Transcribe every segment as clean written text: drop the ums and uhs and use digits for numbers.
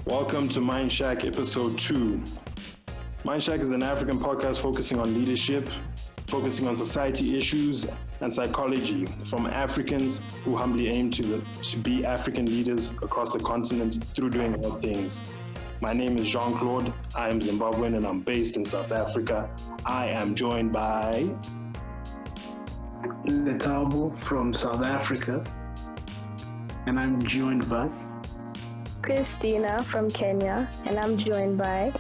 Welcome to Mindshack episode 2. Mindshack is an African podcast focusing on leadership, focusing on society issues and psychology from Africans who humbly aim to be African leaders across the continent through doing hard things. My name is Jean-Claude. I am Zimbabwean and I'm based in South Africa. I am joined by Lethabo from South Africa, and I'm joined by Christina from Kenya, and I'm joined by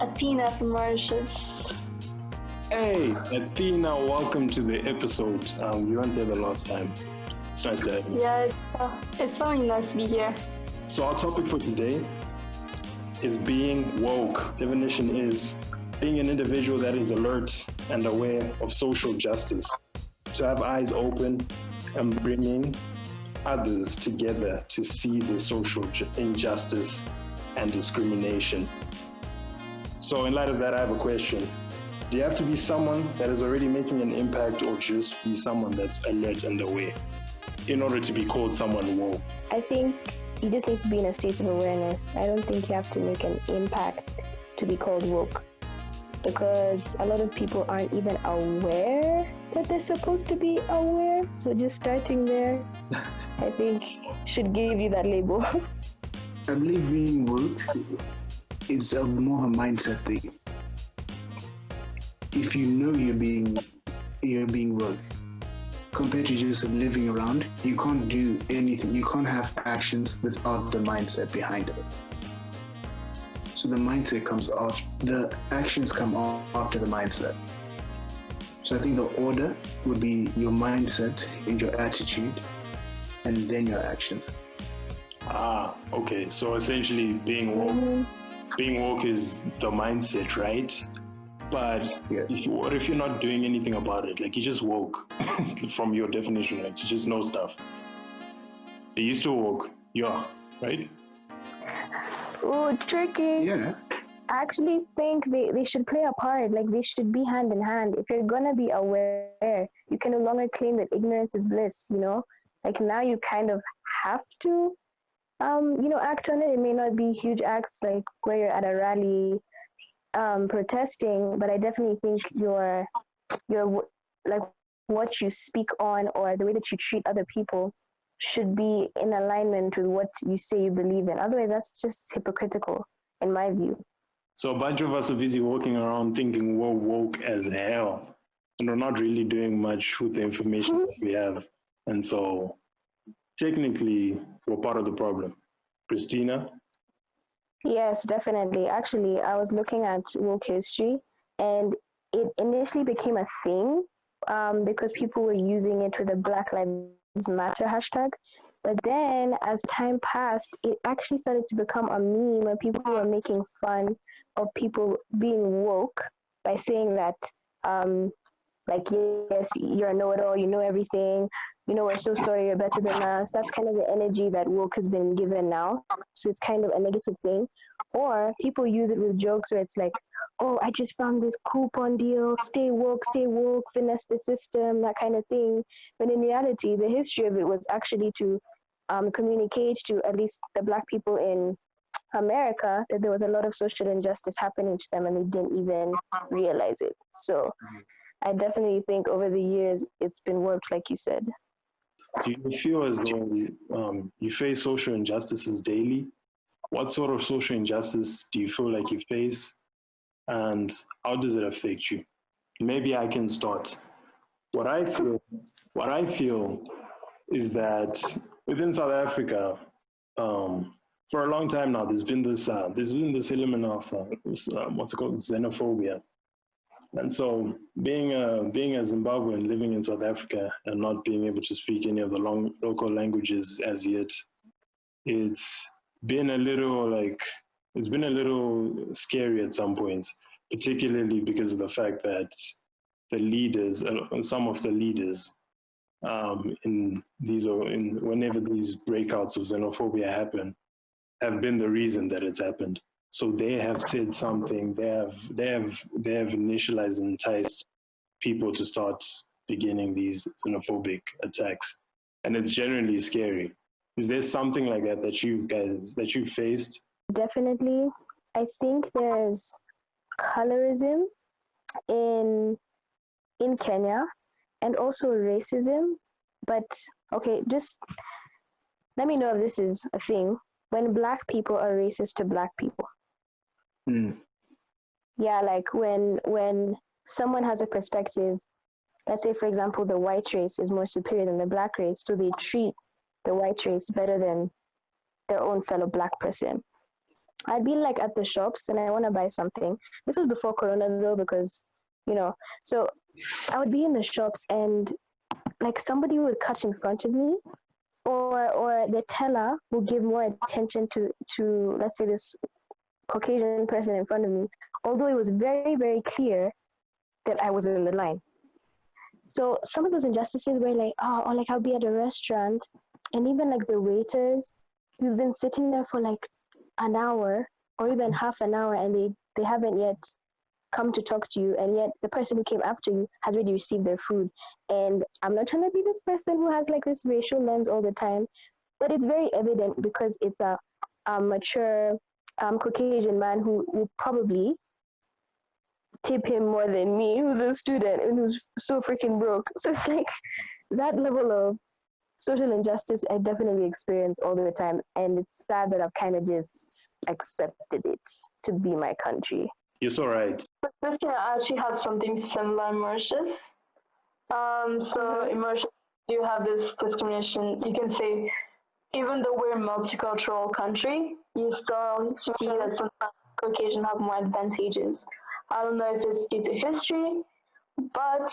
Athena from Mauritius. Hey, Athena, welcome to the episode. You weren't there the last time. It's nice to have you. Yeah, it's really nice to be here. So our topic for today is being woke. Definition is being an individual that is alert and aware of social justice, to have eyes open and bringing others together to see the social injustice and discrimination. So in light of that, I have a question. Do you have to be someone that is already making an impact or just be someone that's alert and aware in order to be called someone woke? I think you just need to be in a state of awareness. I don't think you have to make an impact to be called woke, because a lot of people aren't even aware that they're supposed to be aware. So just starting there, I think, should give you that label. I believe being woke is more a mindset thing. If you know you're being woke, compared to just living around, you can't do anything. You can't have actions without the mindset behind it. So the mindset comes off, the actions come after the mindset. So I think the order would be your mindset and your attitude, and then your actions. Okay. So essentially being woke is the mindset, right? But what if you're not doing anything about it? Like you just woke from your definition, right? You just know stuff. Are you still woke? Yeah, right? Ooh, tricky. Yeah. I actually think they should play a part. Like, they should be hand in hand. If you're gonna be aware, you can no longer claim that ignorance is bliss, you know? Like, now you kind of have to, act on it. It may not be huge acts like where you're at a rally protesting, but I definitely think your like what you speak on or the way that you treat other people should be in alignment with what you say you believe in. Otherwise, that's just hypocritical, in my view. So a bunch of us are busy walking around thinking we're woke as hell, and we're not really doing much with the information that we have. And so technically, we're part of the problem. Christina? Yes, definitely. Actually, I was looking at woke history, and it initially became a thing because people were using it with the Black Lives Matter hashtag. But then as time passed, it actually started to become a meme when people were making fun of people being woke by saying that, yes, you're a know-it-all, you know everything, we're so sorry, you're better than us. That's kind of the energy that woke has been given now. So it's kind of a negative thing. Or people use it with jokes where it's like, oh, I just found this coupon deal, stay woke, finesse the system, that kind of thing. But in reality, the history of it was actually to communicate to at least the Black people in America that there was a lot of social injustice happening to them and they didn't even realize it. So I definitely think over the years it's been worked, like you said. Do you feel as though you face social injustices daily? What sort of social injustice do you feel like you face, and how does it affect you? Maybe I can start. What I feel is that within South Africa, for a long time now, there's been this element of what's it called, xenophobia. And so being a Zimbabwean living in South Africa and not being able to speak any of the local languages as yet, it's been a little scary at some points, particularly because of the fact that some of the leaders whenever these breakouts of xenophobia happen, have been the reason that it's happened. So they have said something. They have initialized and enticed people to start beginning these xenophobic attacks, and it's generally scary. Is there something like that you faced definitely. I think there's colorism in Kenya and also racism. But okay, just let me know if this is a thing. When black people are racist to black people. Mm. Yeah, like when someone has a perspective, let's say for example the white race is more superior than the black race, so they treat the white race better than their own fellow black person. I'd be like at the shops and I want to buy something. This was before Corona though, because so I would be in the shops and like somebody would cut in front of me, or the teller will give more attention to let's say this Caucasian person in front of me, although it was very, very clear that I was in the line. So some of those injustices were like, or like I'll be at a restaurant and even like the waiters, you've been sitting there for like an hour or even half an hour and they haven't yet come to talk to you, and yet the person who came after you has already received their food. And I'm not trying to be this person who has like this racial lens all the time, but it's very evident because it's a mature Caucasian man who will probably tip him more than me, who's a student and who's so freaking broke. So it's like that level of social injustice I definitely experience all the time, and it's sad that I've kind of just accepted it to be my country. You're so right. Christina actually has something similar in Mauritius. So in Mauritius, you have this discrimination. You can say, even though we're a multicultural country, you still see that sometimes Caucasians have more advantages. I don't know if it's due to history, but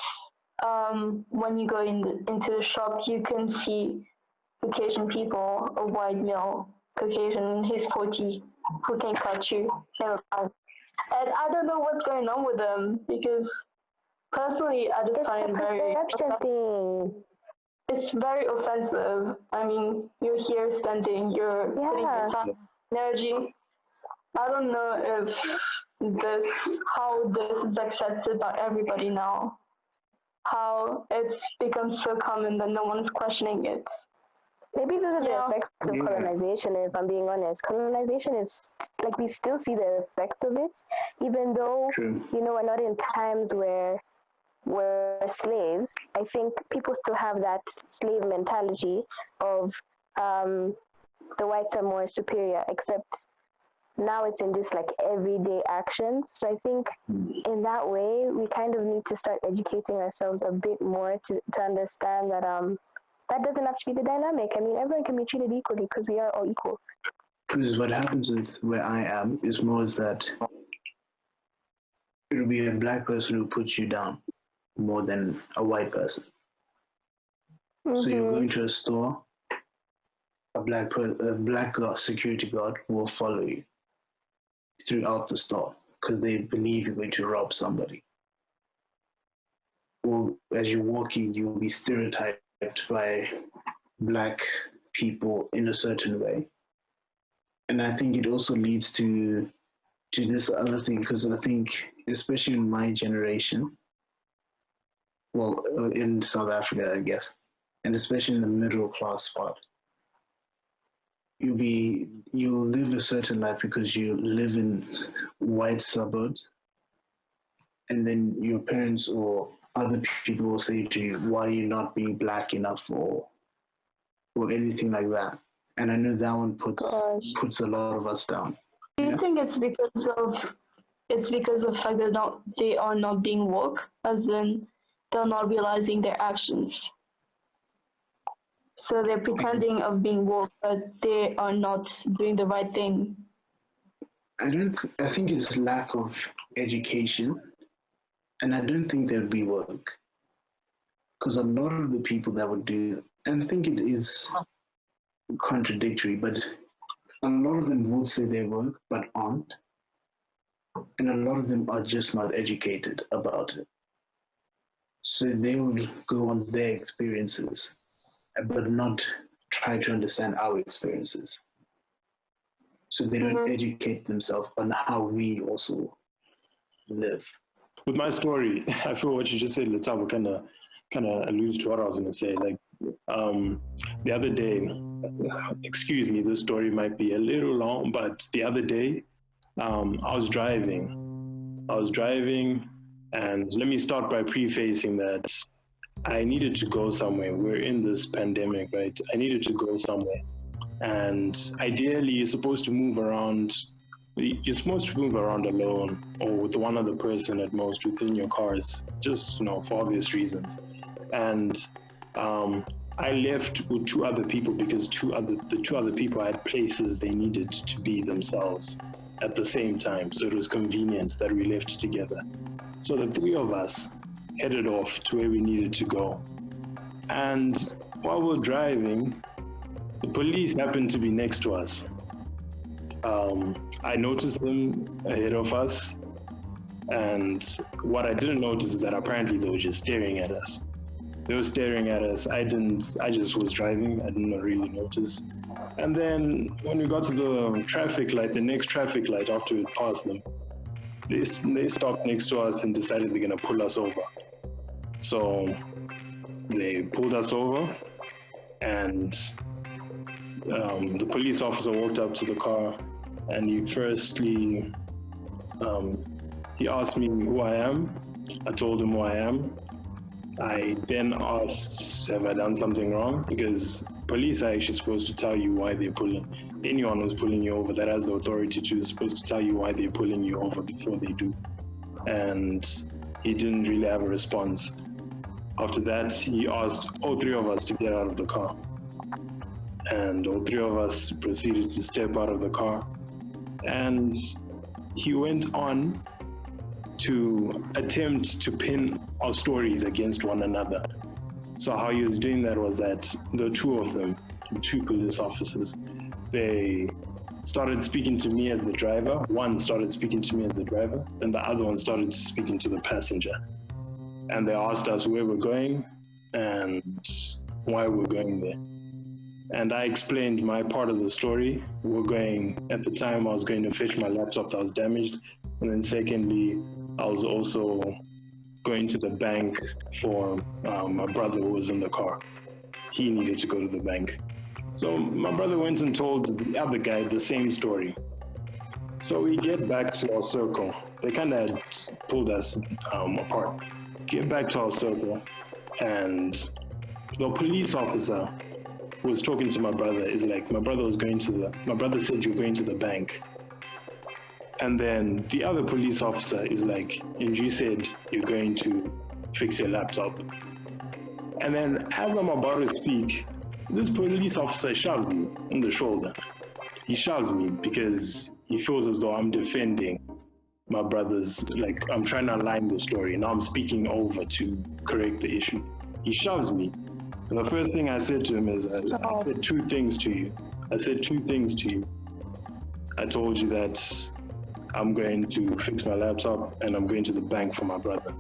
when you go into the shop, you can see Caucasian people, a white male Caucasian, he's 40, who can cut you. And I don't know what's going on with them, because personally, I just find it very... It's very offensive. I mean, you're here standing, you're putting your time, energy. I don't know if how this is accepted by everybody now. How it's become so common that no one's questioning it. Maybe those are the effects of colonization, if I'm being honest. Colonization is, like, we still see the effects of it, even though, we're not in times where we're slaves. I think people still have that slave mentality of the whites are more superior, except now it's in just like everyday actions. So I think in that way, we kind of need to start educating ourselves a bit more to understand that that doesn't have to be the dynamic. I mean, everyone can be treated equally because we are all equal. Because what happens with where I am is more is that it'll be a black person who puts you down more than a white person. So you're going to a store, a black security guard will follow you throughout the store because they believe you're going to rob somebody. Or as you're walking, you'll be stereotyped by black people in a certain way. And I think it also leads to this other thing, because I think, especially in my generation, well, in South Africa, I guess, and especially in the middle class part, you'll live a certain life because you live in white suburbs, and then your parents or other people will say to you, why are you not being black enough, or anything like that. And I know that one puts a lot of us down. Do you think it's because of the fact that they are not being woke, as in they're not realizing their actions? So they're pretending of being woke, but they are not doing the right thing. I think it's lack of education, and I don't think they'll be woke. Because a lot of the people that would do, and I think it is contradictory, but a lot of them will say they woke, but aren't. And a lot of them are just not educated about it. So they will go on their experiences, but not try to understand our experiences. So they don't educate themselves on how we also live. With my story, I feel what you just said, Lethabo, kind of alludes to what I was going to say. Like, The other day, excuse me, this story might be a little long, but the other day, I was driving, and let me start by prefacing that I needed to go somewhere. We're in this pandemic, right? I needed to go somewhere. And ideally, you're supposed to move around. You're supposed to move around alone or with one other person at most within your cars, just, for obvious reasons. And I left with two other people because the two other people had places they needed to be themselves at the same time. So it was convenient that we left together. So the three of us headed off to where we needed to go. And while we're driving, the police happened to be next to us. I noticed them ahead of us, and what I didn't notice is that apparently they were just staring at us. They were staring at us. I just was driving. I didn't really notice. And then when we got to the traffic light, the next traffic light after we passed them, they stopped next to us and decided they're gonna pull us over. So they pulled us over, and the police officer walked up to the car, and he firstly he asked me who I am. I told him who I am. I then asked, have I done something wrong? Because police are actually supposed to tell you why they're pulling. Anyone who's pulling you over that has the authority to is supposed to tell you why they're pulling you over before they do. And he didn't really have a response. After that, he asked all three of us to get out of the car. And all three of us proceeded to step out of the car. And he went on to attempt to pin our stories against one another. So how he was doing that was that the two of them, the two police officers, they started speaking to me as the driver. One started speaking to me as the driver, and the other one started speaking to the passenger. And they asked us where we're going and why we're going there. And I explained my part of the story. At the time, I was going to fetch my laptop that was damaged. And then secondly, I was also going to the bank for my brother who was in the car. He needed to go to the bank. So my brother went and told the other guy the same story. So we get back to our circle. They kind of had pulled us apart. Get back to our circle, and the police officer who was talking to my brother is like, my brother said you're going to the bank. And then the other police officer is like, and you said you're going to fix your laptop. And then as I'm about to speak, this police officer shoves me in the shoulder. He shoves me because he feels as though I'm defending my brother's, like I'm trying to align the story. Now I'm speaking over to correct the issue. He shoves me. And the first thing I said to him is, I said two things to you. I told you that I'm going to fix my laptop and I'm going to the bank for my brother.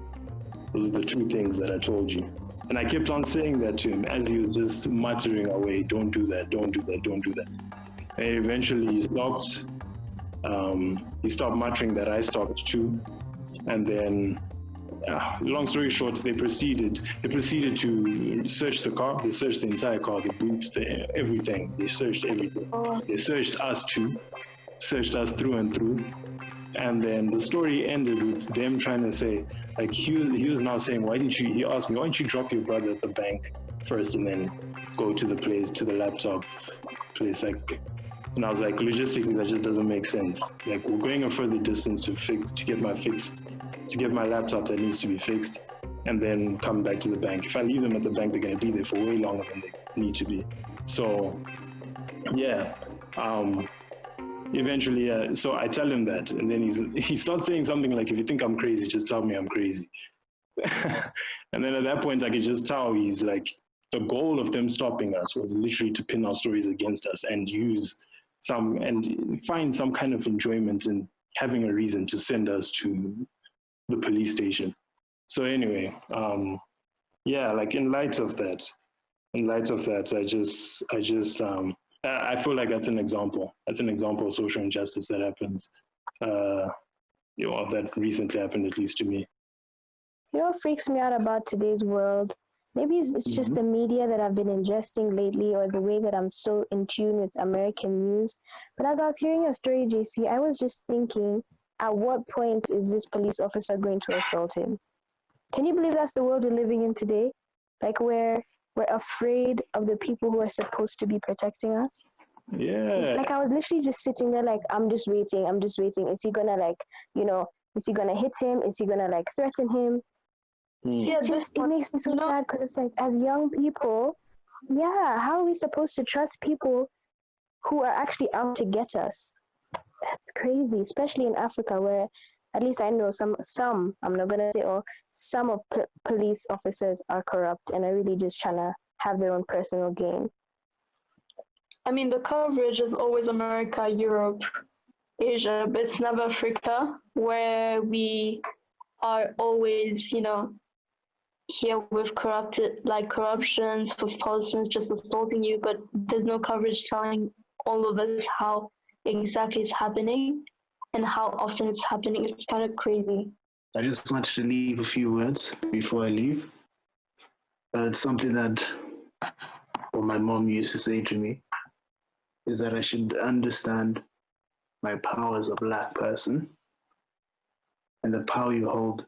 Those are the two things that I told you. And I kept on saying that to him as he was just muttering away, don't do that, don't do that, don't do that. And eventually he stopped. He stopped muttering that, I stopped too. And then, long story short, they proceeded to search the car. They searched the entire car, the boot, everything. They searched everything. They searched us too, searched us through and through. And then the story ended with them trying to say, like, he was now saying, he asked me, why don't you drop your brother at the bank first and then go to the laptop place? Like, and I was like, logistically, that just doesn't make sense. Like, we're going a further distance to get my laptop that needs to be fixed, and then come back to the bank. If I leave them at the bank, they're going to be there for way longer than they need to be. So, yeah. Eventually, so I tell him that, and then he starts saying something like, if you think I'm crazy, just tell me I'm crazy. And then at that point, I could just tell he's like, the goal of them stopping us was literally to pin our stories against us and find some kind of enjoyment in having a reason to send us to the police station. So anyway, yeah, like in light of that, I feel like that's an example of social injustice that happens, that recently happened, at least to me. You know what freaks me out about today's world? maybe it's just the media that I've been ingesting lately, or the way that I'm so in tune with American news. But as I was hearing your story, JC, I was just thinking, at what point is this police officer going to assault him? Can you believe that's the world we're living in today? Like, we're afraid of the people who are supposed to be protecting us. Yeah. Like, I was literally just sitting there, like, I'm just waiting. Is he gonna, like, is he gonna hit him? Is he gonna, like, threaten him? Yeah, It makes me so sad, because it's like, as young people, how are we supposed to trust people who are actually out to get us? That's crazy, especially in Africa, where at least I know some I'm not gonna say all, some of police officers are corrupt and are really just trying to have their own personal gain. I mean, the coverage is always America, Europe, Asia, but it's never Africa, where we are always, here with corruptions, with politicians just assaulting you, but there's no coverage telling all of us how exactly it's happening and how often it's happening. It's kind of crazy. I just wanted to leave a few words before I leave. It's something that my mom used to say to me, is that I should understand my power as a Black person and the power you hold,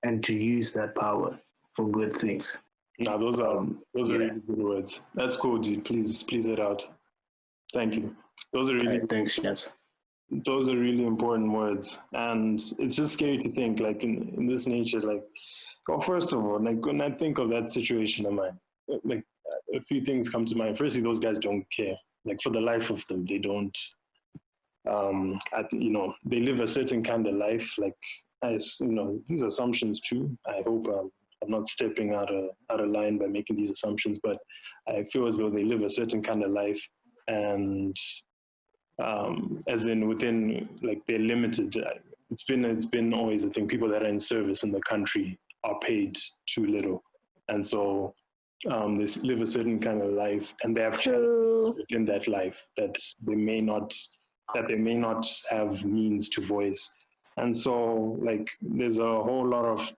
and to use that power for good things. No, those are really good words. That's cool, dude. Please it out. Thank you. Those are really thanks, yes. Those are really important words, and it's just scary to think, like, in this nature, like, well, first of all, like, when I think of that situation of mine, like, a few things come to mind. Firstly, those guys don't care. Like, for the life of them, they don't. They live a certain kind of life. Like, these assumptions too. I hope I'm not stepping out of line by making these assumptions, but I feel as though they live a certain kind of life, and as in within, like, they're limited. It's been always a thing. People that are in service in the country are paid too little, and so they live a certain kind of life, and they have challenges within that life that they may not have means to voice. And so, like, there's a whole lot of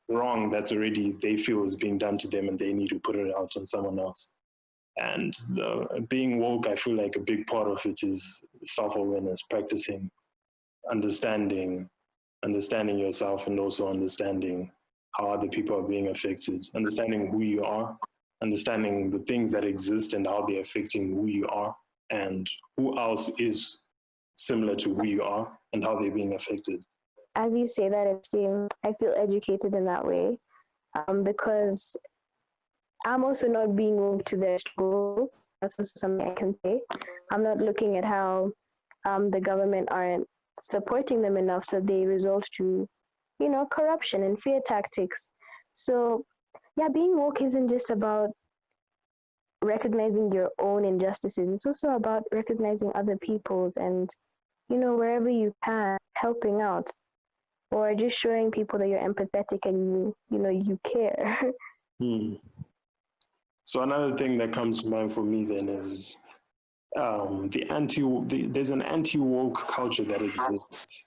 wrong that's already, they feel, is being done to them, and they need to put it out on someone else. And being woke, I feel like a big part of it is self-awareness, practicing understanding yourself, and also understanding how other people are being affected, understanding who you are, understanding the things that exist and how they're affecting who you are, and who else is similar to who you are and how they're being affected. As you say that, I feel educated in that way, because I'm also not being woke to their struggles. That's also something I can say. I'm not looking at how the government aren't supporting them enough, so they resort to, corruption and fear tactics. So, being woke isn't just about recognizing your own injustices. It's also about recognizing other people's, and, wherever you can, helping out, or just showing people that you're empathetic and you care. So another thing that comes to mind for me then is there's an anti-woke culture that exists.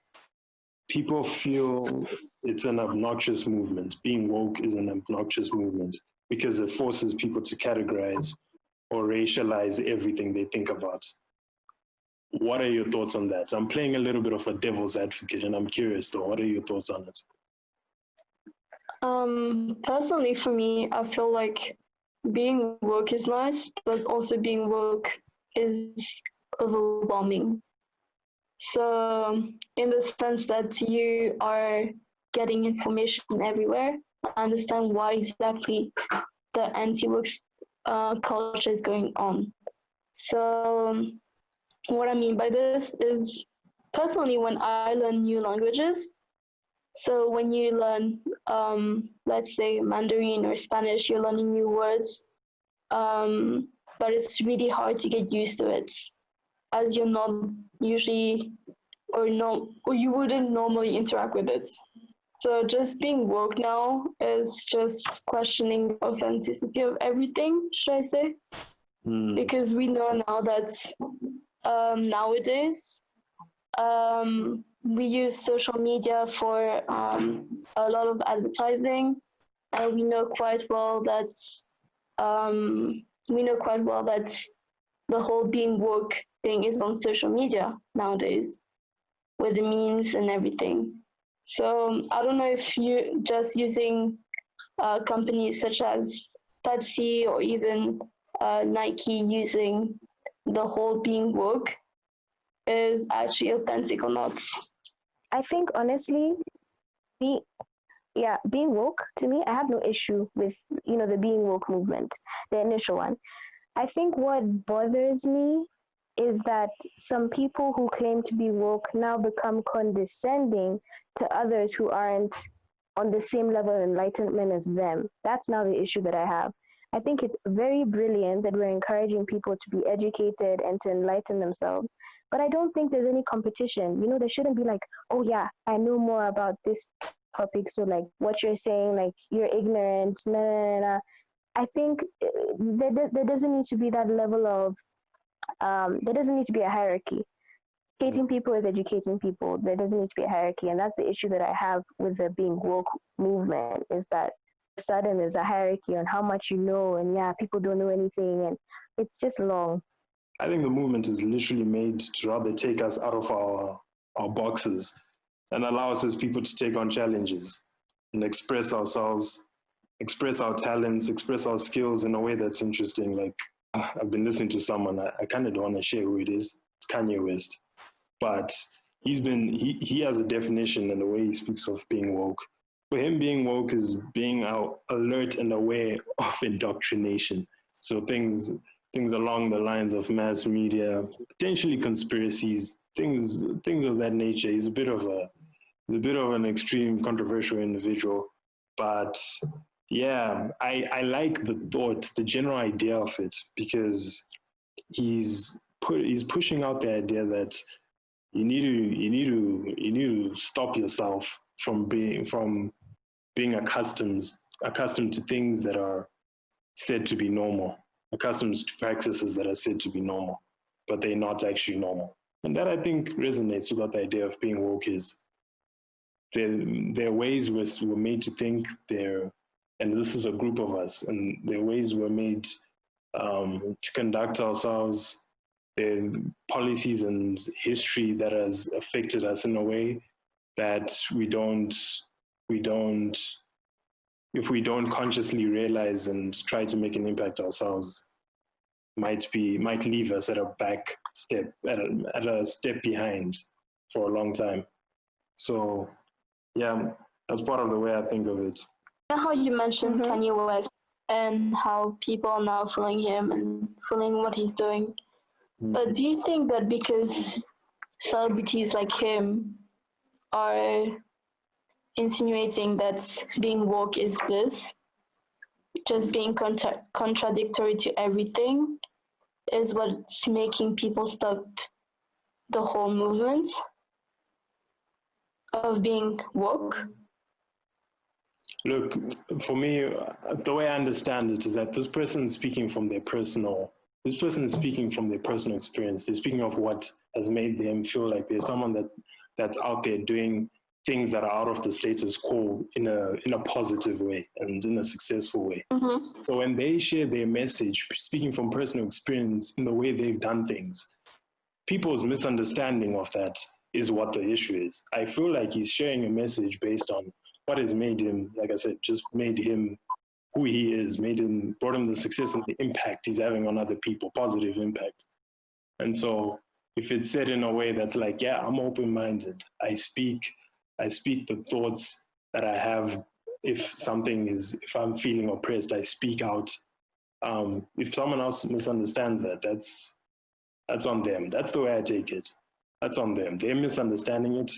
People feel it's an obnoxious movement. Being woke is an obnoxious movement because it forces people to categorize or racialize everything they think about. What are your thoughts on that? I'm playing a little bit of a devil's advocate, and I'm curious though, what are your thoughts on it? Personally, for me, I feel like being woke is nice, but also being woke is overwhelming. So, in the sense that you are getting information everywhere, I understand why exactly the anti-woke culture is going on. So, what I mean by this is, personally, when I learn new languages, so when you learn, let's say, Mandarin or Spanish, you're learning new words, but it's really hard to get used to it, as you're not usually, or you wouldn't normally interact with it. So just being woke now is just questioning the authenticity of everything, should I say? Because we know now that nowadays, we use social media for a lot of advertising, and we know quite well that the whole being woke thing is on social media nowadays with the memes and everything. So I don't know if you just using companies such as Pepsi or even Nike using the whole being woke is actually authentic or not. I think honestly, being being woke, to me, I have no issue with, the being woke movement, the initial one. I think what bothers me is that some people who claim to be woke now become condescending to others who aren't on the same level of enlightenment as them. That's now the issue that I have. I think it's very brilliant that we're encouraging people to be educated and to enlighten themselves. But I don't think there's any competition. There shouldn't be like, oh yeah, I know more about this topic, so like what you're saying, like you're ignorant. Nah, nah, nah, nah. I think there doesn't need to be that level of, there doesn't need to be a hierarchy. Educating people is educating people. There doesn't need to be a hierarchy. And that's the issue that I have with the being woke movement, is that sudden there's a hierarchy on how much you know, and people don't know anything, and it's just long. I think the movement is literally made to rather take us out of our boxes and allow us as people to take on challenges and express ourselves, express our talents, express our skills in a way that's interesting. Like, I've been listening to someone, I kind of don't want to share who it is. It's Kanye West. But he has a definition in the way he speaks of being woke. For him, being woke is being alert and aware of indoctrination. So things along the lines of mass media, potentially conspiracies, things of that nature. He's a bit of an extreme, controversial individual, but yeah, I like the thought, the general idea of it, because he's pushing out the idea that you need to stop yourself from being accustomed to things that are said to be normal, accustomed to practices that are said to be normal, but they're not actually normal. And that, I think, resonates with what the idea of being woke is. Their ways were made to think, and this is a group of us, and their ways were made to conduct ourselves, their policies and history that has affected us in a way that if we don't consciously realize and try to make an impact ourselves, might leave us at a back step, at a step behind for a long time. So yeah, that's part of the way I think of it. You know how you mentioned Kanye West and how people are now following him and following what he's doing. But do you think that because celebrities like him are insinuating that being woke is this, just being contradictory to everything, is what's making people stop the whole movement of being woke? Look, for me, the way I understand it is that this person is speaking from their personal experience. They're speaking of what has made them feel like there's someone that's out there doing things that are out of the status quo in a positive way and in a successful way. So when they share their message, speaking from personal experience in the way they've done things, people's misunderstanding of that is what the issue is. I feel like he's sharing a message based on what has made him, like I said, just made him who he is, brought him the success and the impact he's having on other people, positive impact. And so if it's said in a way that's like, yeah, I'm open-minded, I speak the thoughts that I have. If I'm feeling oppressed, I speak out. If someone else misunderstands that, that's on them. That's the way I take it. That's on them. They're misunderstanding it.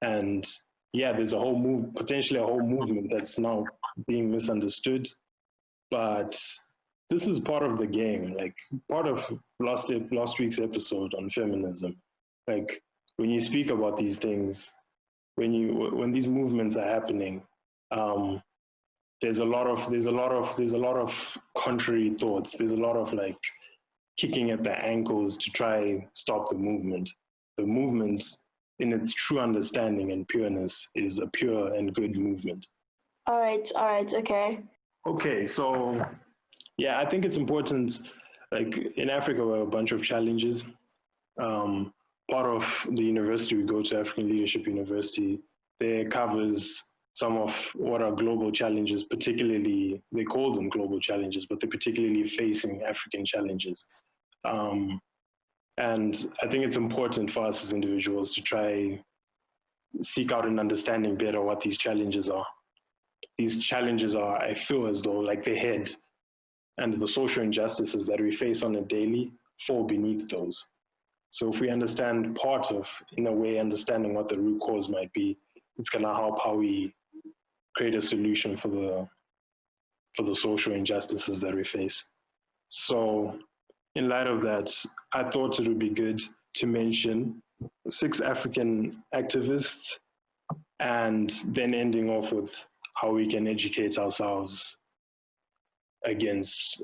And yeah, there's potentially a whole movement that's now being misunderstood. But this is part of the game, like part of last week's episode on feminism. Like when you speak about these things, when these movements are happening, there's a lot of contrary thoughts. There's a lot of like kicking at the ankles to try stop the movement. The movement in its true understanding and pureness, is a pure and good movement. All right, okay. Okay, so yeah, I think it's important. Like in Africa, we have a bunch of challenges. Part of the university we go to, African Leadership University, there covers some of what are global challenges, particularly, they call them global challenges, but they're particularly facing African challenges. And I think it's important for us as individuals to try seek out an understanding better what these challenges are. These challenges are, I feel as though, like the head, and the social injustices that we face on a daily fall beneath those. So if we understand part of, in a way, understanding what the root cause might be, it's going to help how we create a solution for the social injustices that we face. So in light of that, I thought it would be good to mention 6 African activists, and then ending off with how we can educate ourselves against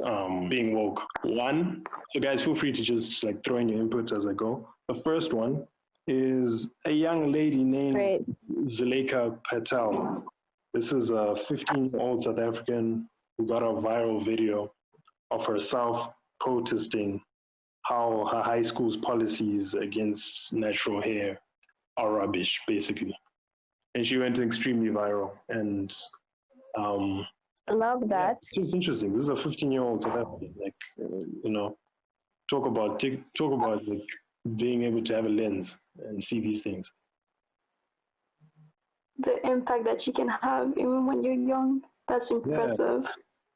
being woke. One, so guys, feel free to just like throw in your inputs as I go. The first one is a young lady named Zuleika Patel. This is a 15-year-old South African who got a viral video of herself protesting how her high school's policies against natural hair are rubbish, basically. And she went extremely viral. And I love that. Yeah, it's interesting. This is a 15-year-old South African, like, you know, talk about like being able to have a lens and see these things. The impact that you can have even when you're young, that's impressive.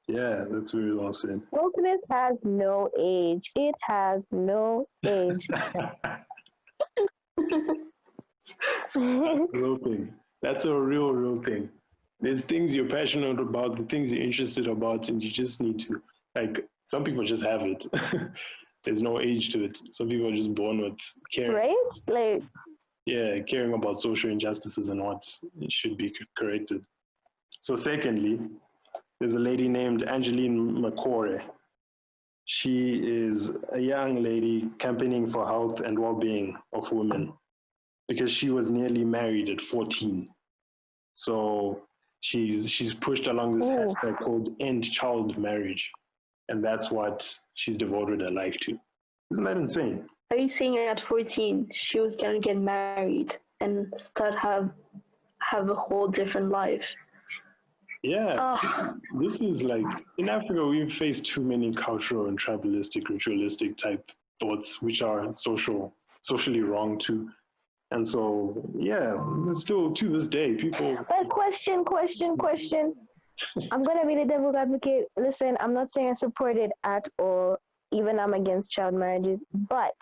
Yeah, that's really well said. Wokeness has no age. It has no age. Real thing. That's a real thing. There's things you're passionate about, the things you're interested about, and you just need to, like, some people just have it. There's no age to it. Some people are just born with caring. Right? Like, yeah, caring about social injustices and what should be corrected. So secondly, there's a lady named Angeline McCoy. She is a young lady campaigning for health and well-being of women because she was nearly married at 14. So she's pushed along this hashtag called End Child Marriage, and that's what she's devoted her life to. Isn't that insane? Are you saying at 14 she was gonna get married and start have a whole different life? Yeah, this is like, in Africa, we've faced too many cultural and tribalistic, ritualistic type thoughts, which are socially wrong too. And so, yeah, still to this day, people... But question. I'm going to be the devil's advocate. Listen, I'm not saying I support it at all. Even I'm against child marriages. But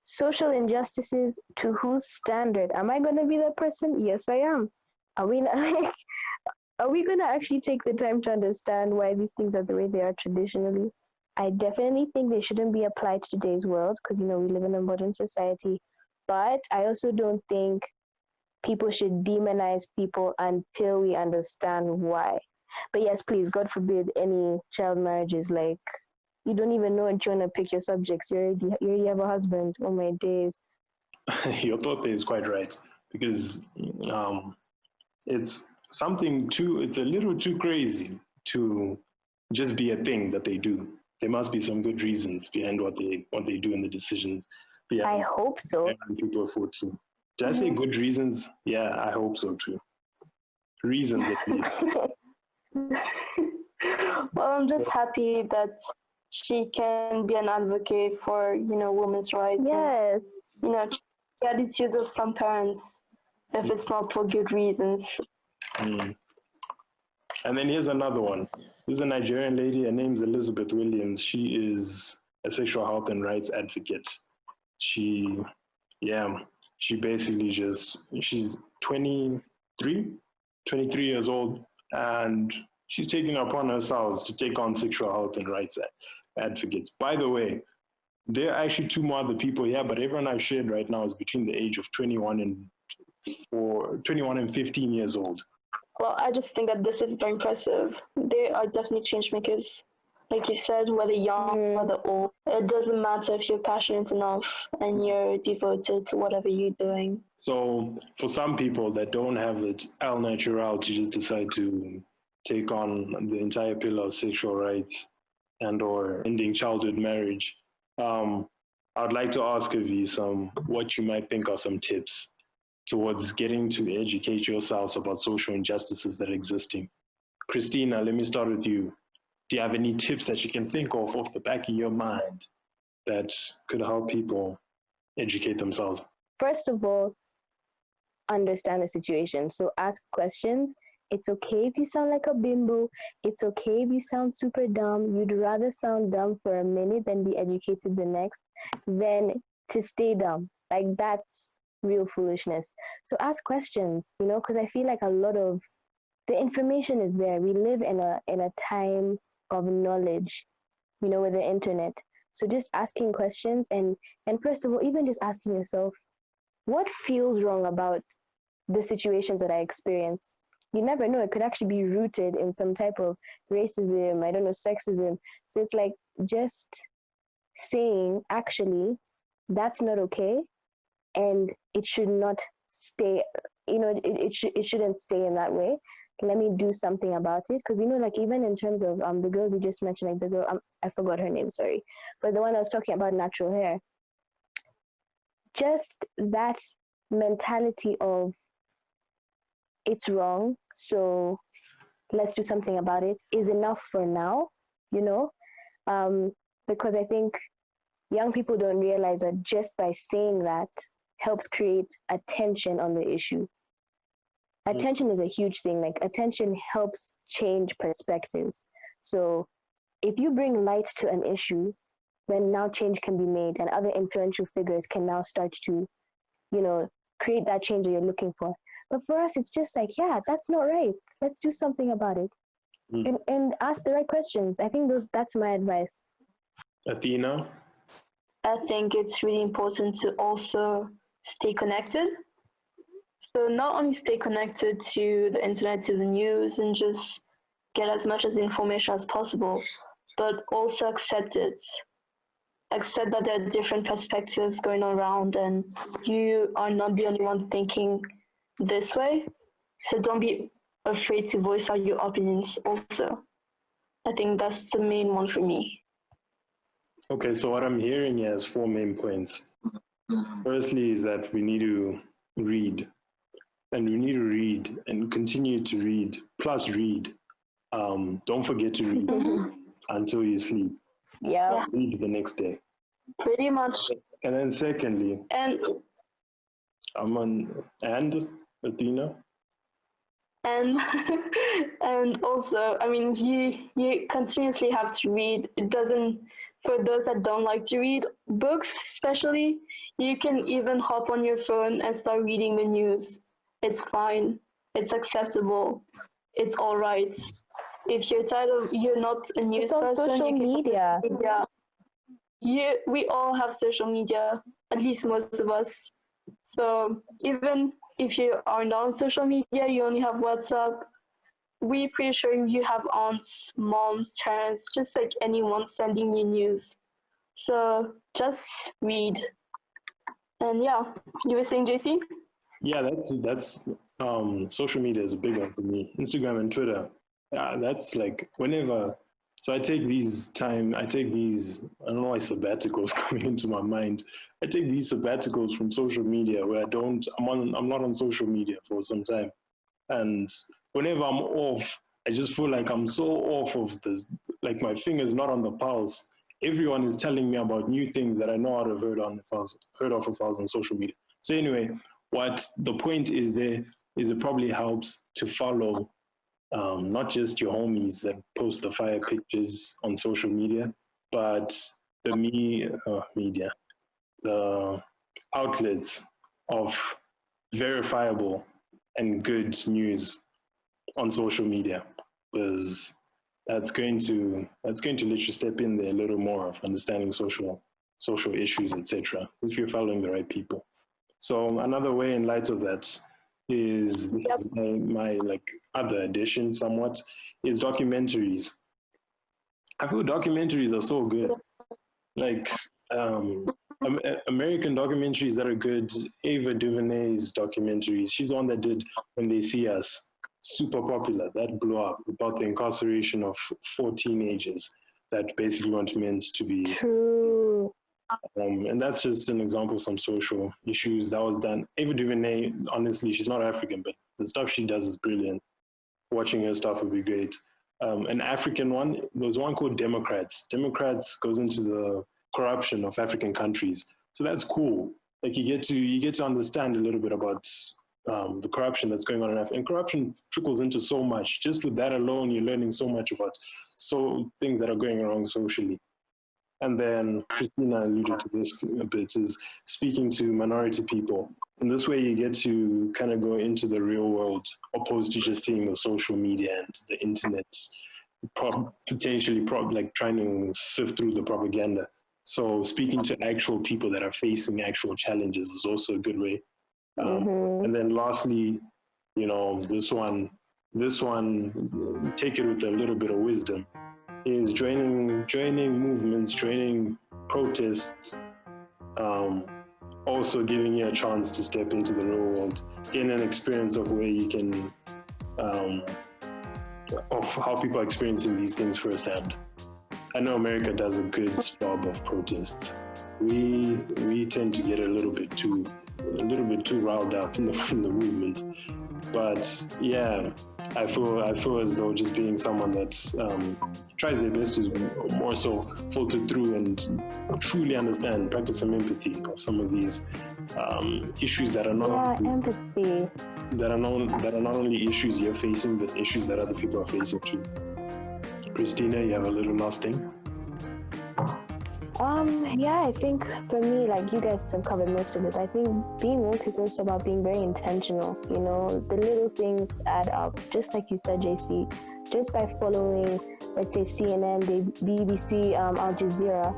social injustices, to whose standard? Am I going to be that person? Yes, I am. Are we going to actually take the time to understand why these things are the way they are traditionally? I definitely think they shouldn't be applied to today's world because, you know, we live in a modern society. But I also don't think people should demonize people until we understand why. But yes, please, God forbid any child marriages. Like, you don't even know until you want to pick your subjects. You already have a husband. Oh my days. Your thought there is quite right, because it's it's a little too crazy to just be a thing that they do. There must be some good reasons behind what they do in the decisions. I hope so. People are 14. Did I say good reasons? Yeah, I hope so too. Reasons. Well, I'm just happy that she can be an advocate for, you know, women's rights. Yes. And, you know, the attitudes of some parents, if it's not for good reasons. And then here's another one. There's a Nigerian lady. Her name's Elizabeth Williams. She is a sexual health and rights advocate. She basically she's 23 years old, and she's taking upon herself to take on sexual health and rights advocates. By the way, there are actually 2 more other people here, but everyone I've shared right now is between the age of 21 and 15 years old. Well, I just think that this is very impressive. They are definitely change makers. Like you said, whether young, whether old, it doesn't matter if you're passionate enough and you're devoted to whatever you're doing. So for some people that don't have it al natural to just decide to take on the entire pillar of sexual rights and or ending childhood marriage, I'd like to ask of you what you might think are some tips towards getting to educate yourselves about social injustices that are existing. Christina, let me start with you. Do you have any tips that you can think of off the back of your mind that could help people educate themselves? First of all, understand the situation. So ask questions. It's okay if you sound like a bimbo. It's okay if you sound super dumb. You'd rather sound dumb for a minute than be educated the next than to stay dumb. Like, that's real foolishness. So ask questions, because I feel like a lot of the information is there. We live in a time of knowledge, with the internet. So just asking questions and first of all, even just asking yourself, what feels wrong about the situations that I experience? You never know. It could actually be rooted in some type of racism, I don't know, sexism. So it's like just saying, actually, that's not okay, and it should not stay. It shouldn't stay in that way. Let me do something about it. Because like even in terms of the girls you just mentioned, like the girl, I forgot her name, sorry, but the one I was talking about, natural hair. Just that mentality of it's wrong, so let's do something about it is enough for now, because I think young people don't realize that just by saying that helps create attention on the issue. Attention is a huge thing. Like, attention helps change perspectives. So if you bring light to an issue, then now change can be made, and other influential figures can now start to, create that change that you're looking for. But for us, it's just like, yeah, that's not right. Let's do something about it. And ask the right questions. I think that's my advice. Athena? I think it's really important to also stay connected. So not only stay connected to the internet, to the news, and just get as much as information as possible, but also accept it. Accept that there are different perspectives going around and you are not the only one thinking this way. So don't be afraid to voice out your opinions also. I think that's the main one for me. Okay, so what I'm hearing here is 4 main points. Firstly is that we need to read. And we need to read and continue to read, plus read. Don't forget to read until you sleep. Yeah. Read the next day. Pretty much. And then secondly, and Athena? And also, I mean, you continuously have to read. It doesn't, for those that don't like to read books, especially, you can even hop on your phone and start reading the news. It's fine. It's acceptable. It's all right. If you're not a news person, social media. Yeah, we all have social media, at least most of us. So even if you are not on social media, you only have WhatsApp. We're pretty sure you have aunts, moms, parents, just like anyone sending you news. So just read. And yeah, you were saying, JC? Yeah, that's social media is a big one for me. Instagram and Twitter. Yeah, that's like whenever. So I take these, I don't know why sabbaticals coming into my mind. I take these sabbaticals from social media where I'm not on social media for some time. And whenever I'm off, I just feel like I'm so off of this, like my finger's not on the pulse. Everyone is telling me about new things that I know I'd have heard of if I was on social media. So anyway, what the point is there is it probably helps to follow not just your homies that post the fire pictures on social media, but the media, the outlets of verifiable and good news on social media, because that's going to let you step in there a little more of understanding social issues, etc. if you're following the right people. So another way in light of that is my like other addition somewhat is documentaries. I feel documentaries are so good. Like American documentaries that are good. Ava DuVernay's documentaries. She's the one that did When They See Us. Super popular. That blew up about the incarceration of 4 teenagers that basically weren't meant to be. True. And that's just an example of some social issues that was done. Ava DuVernay, honestly, she's not African, but the stuff she does is brilliant. Watching her stuff would be great. An African one, there was one called Democrats. Democrats goes into the corruption of African countries. So that's cool. Like you get to understand a little bit about the corruption that's going on in Africa. And corruption trickles into so much. Just with that alone, you're learning so much about things that are going wrong socially. And then Christina alluded to this a bit, is speaking to minority people. And this way you get to kind of go into the real world, opposed to just seeing the social media and the internet, potentially like trying to sift through the propaganda. So speaking to actual people that are facing actual challenges is also a good way. And then lastly, this one, take it with a little bit of wisdom, is joining movements, joining protests, also giving you a chance to step into the real world, gain an experience of where you can, of how people are experiencing these things firsthand. I know America does a good job of protests. We tend to get a little bit too riled up in the movement. But yeah, I feel as though just being someone that tries their best to more so filter through and truly understand, practice some empathy of some of these issues that are not empathy. That are not only issues you're facing, but issues that other people are facing too. Christina, you have a little last thing? Yeah, I think for me, like you guys have covered most of it. I think being woke is also about being very intentional. The little things add up. Just like you said, JC, just by following, let's say, CNN, the BBC, Al Jazeera,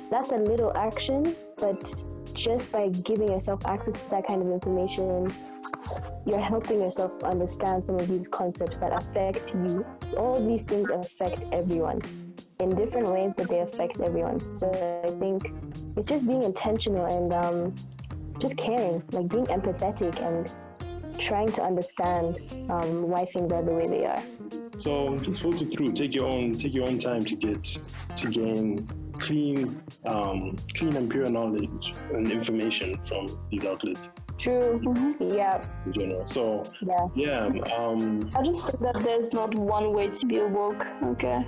that's a little action, but just by giving yourself access to that kind of information, you're helping yourself understand some of these concepts that affect you. All these things affect everyone in different ways, but they affect everyone. So I think it's just being intentional and just caring, like being empathetic and trying to understand why things are the way they are. So just filter through, take your own time to gain clean and pure knowledge and information from these outlets. True. Yeah. In general. So yeah. I just think that there's not one way to be woke. Okay.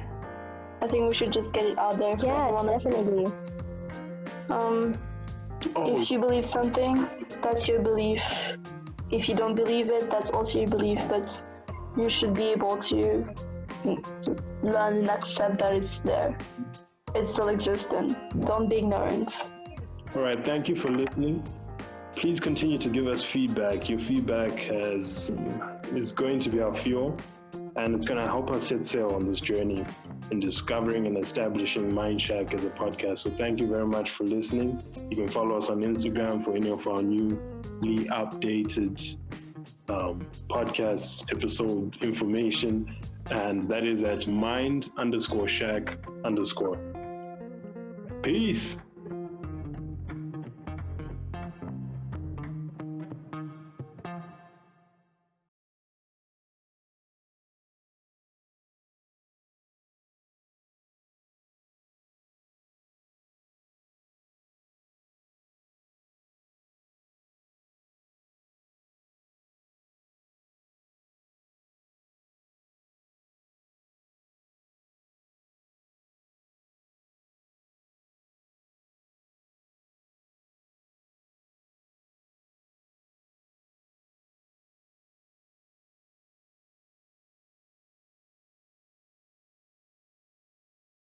I think we should just get it out there. Yeah, definitely. If you believe something, that's your belief. If you don't believe it, that's also your belief. But you should be able to learn and accept that it's there. It's still existing. Don't be ignorant. All right. Thank you for listening. Please continue to give us feedback. Your feedback is going to be our fuel, and it's going to help us set sail on this journey in discovering and establishing Mindshack as a podcast. So thank you very much for listening. You can follow us on Instagram for any of our newly updated podcast episode information, and that is at mind_shack_. Peace.